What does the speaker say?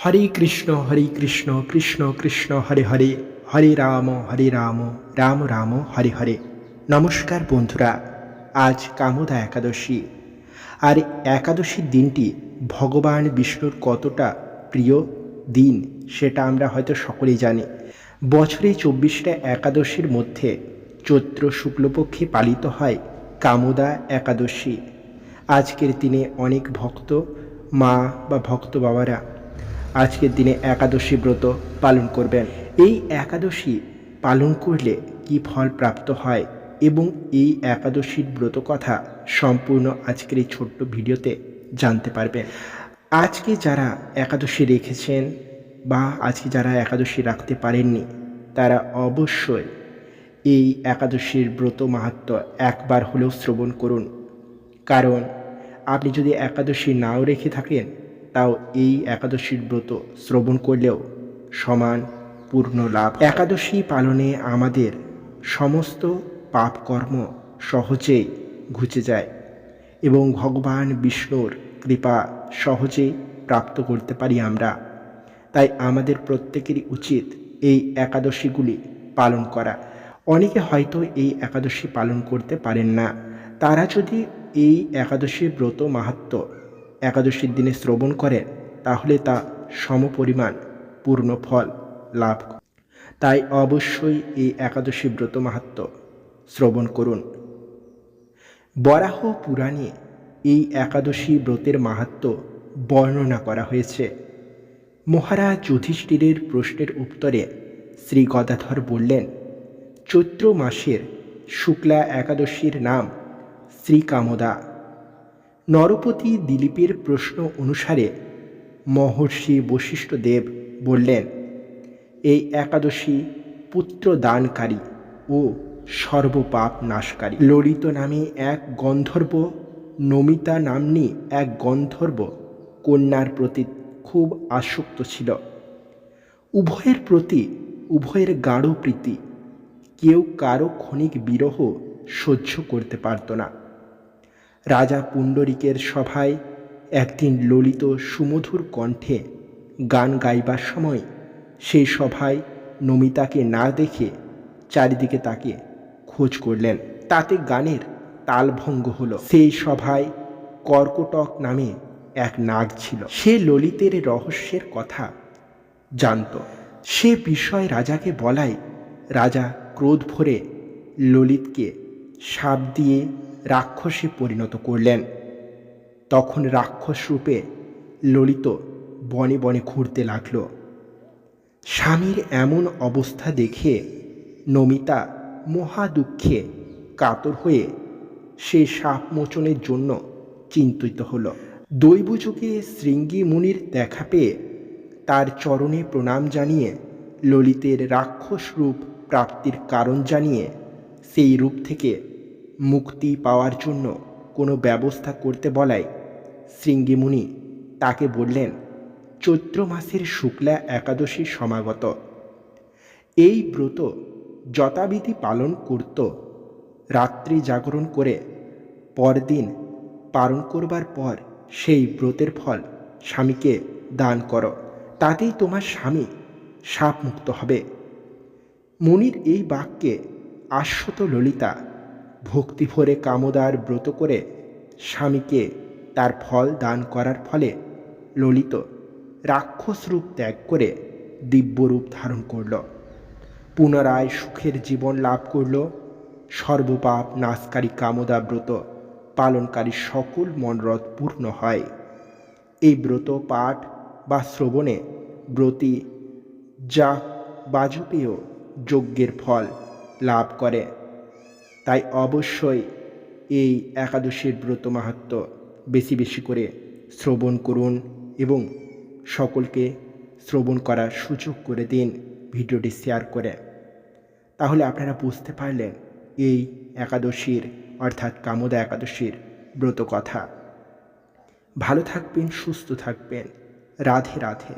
হরে কৃষ্ণ কৃষ্ণ কৃষ্ণ হরে হরে, হরে রাম রাম রাম হরে হরে। নমস্কার বন্ধুরা, আজ কামোদা একাদশী। আর একাদশীর দিনটি ভগবান বিষ্ণুর কতটা প্রিয় দিন সেটা আমরা হয়তো সকলেই জানি। বছরে 24টা একাদশীর মধ্যে চৈত্র শুক্লপক্ষে পালিত হয় কামোদা একাদশী। আজকের দিনে অনেক ভক্ত মা বা ভক্ত বাবারা আজকের দিনে একাদশী ব্রত পালন করবেন। এই একাদশী পালন করলে কি ফল প্রাপ্ত হয় এবং এই একাদশীর ব্রত কথা সম্পূর্ণ আজকের এই ছোট্ট ভিডিওতে জানতে পারবেন। আজকে যারা একাদশী রেখেছেন বা আজকে যারা একাদশী রাখতে পারেননি, তারা অবশ্যই এই একাদশীর ব্রত মাহাত্ম্য একবার হলেও শ্রবণ করুন। কারণ আপনি যদি একাদশী নাও রেখে থাকেন, তাও এই একাদশীর ব্রত শ্রবণ করলেও সমান পূর্ণ লাভ। একাদশী পালনে আমাদের সমস্ত পাপ কর্ম সহজেই ঘুচে যায় এবং ভগবান বিষ্ণুর কৃপা সহজেই প্রাপ্ত করতে পারি আমরা। তাই আমাদের প্রত্যেকেরই উচিত এই একাদশীগুলি পালন করা। অনেকে হয়তো এই একাদশী পালন করতে পারেন না, তারা যদি এই একাদশীর ব্রত মাহাত্ম্য একাদশীর দিনে শ্রবণ করেন, তাহলে তা সমপরিমাণ পূর্ণ ফল লাভ। তাই অবশ্যই এই একাদশী ব্রত মাহাত্ম্য শ্রবণ করুন। বরাহ পুরাণে এই একাদশী ব্রতের মাহাত্ম্য বর্ণনা করা হয়েছে। মহারাজ যুধিষ্ঠিরের প্রশ্নের উত্তরে শ্রী গদাধর বললেন, চৈত্র মাসের শুক্লা একাদশীর নাম শ্রী কামোদা। নরপতি দিলীপের প্রশ্ন অনুসারে মহর্ষি বশিষ্ঠদেব বললেন, এই একাদশী পুত্র দানকারী ও সর্বপাপ নাশকারী। ললিত নামে এক গন্ধর্ব, নমিতা নাম্নী এক গন্ধর্ব কন্যার প্রতি খুব আসক্ত ছিল। উভয়ের প্রতি উভয়ের গাঢ় প্রীতি, কেউ কারো ক্ষণিক বিরহ সহ্য করতে পারত না। রাজা পুণ্ডরিকের সভায় একদিন ললিত সুমধুর কণ্ঠে গান গাইবার সময় সেই সভায় নমিতাকে না দেখে চারিদিকে তাকে খোঁজ করলেন। তাতে গানের তালভঙ্গ হলো। সেই সভায় কর্কটক নামে এক নাগ ছিল। সে ললিতের রহস্যের কথা জানত। সে বিষয় রাজাকে বলায় রাজা ক্রোধ ভরে ললিতকে শাপ দিয়ে রাক্ষসে পরিণত করলেন। তখন রাক্ষস রূপে ললিত বনে বনে ঘুরতে লাগল। স্বামীর এমন অবস্থা দেখে নমিতা মহা দুঃখে কাতর হয়ে সে শাপ মোচনের জন্য চিন্তিত হল। দৈবযুগে শৃঙ্গী মুনির দেখা পেয়ে তার চরণে প্রণাম জানিয়ে ললিতের রাক্ষস রূপ প্রাপ্তির কারণ জানিয়ে সেই রূপ থেকে মুক্তি পাওয়ার জন্য কোনো ব্যবস্থা করতে বলায় শৃঙ্গী মুনি তাকে বললেন, চৈত্র মাসের শুক্লা একাদশী সমাগত। এই ব্রত যথাবিধি পালন করত। রাত্রি জাগরণ করে পরদিন পালন করবার পর সেই ব্রতের ফল স্বামীকে দান করো, তাতেই তোমার স্বামী শাপ মুক্ত হবে। মুনির এই বাক্যে আশ্বত ললিতা ভক্তি ভরে কামোদার ব্রত করে স্বামীকে তার ফল দান করার ফলে ললিত রাক্ষস রূপ ত্যাগ করে দিব্যরূপ ধারণ করল। পুনরায় সুখের জীবন লাভ করল। সর্বপাপ নাশকারী কামোদা ব্রত পালনকারী সকল মনোরথ পূর্ণ হয়। এই ব্রত পাঠ বা শ্রবণে ব্রতী যা বাজপেয় যজ্ঞের ফল লাভ করে। তাই অবশ্যই এই একাদশীর ব্রত মাহাত্ম্য বেশি বেশি করে শ্রবণ করুন এবং সকলকে শ্রবণ করার সুযোগ করে দিন ভিডিওটি শেয়ার করে। তাহলে আপনারা বুঝতে পারলেন এই একাদশীর অর্থাৎ কামোদা একাদশীর ব্রত কথা। ভালো থাকবেন, সুস্থ থাকবেন। রাধে রাধে।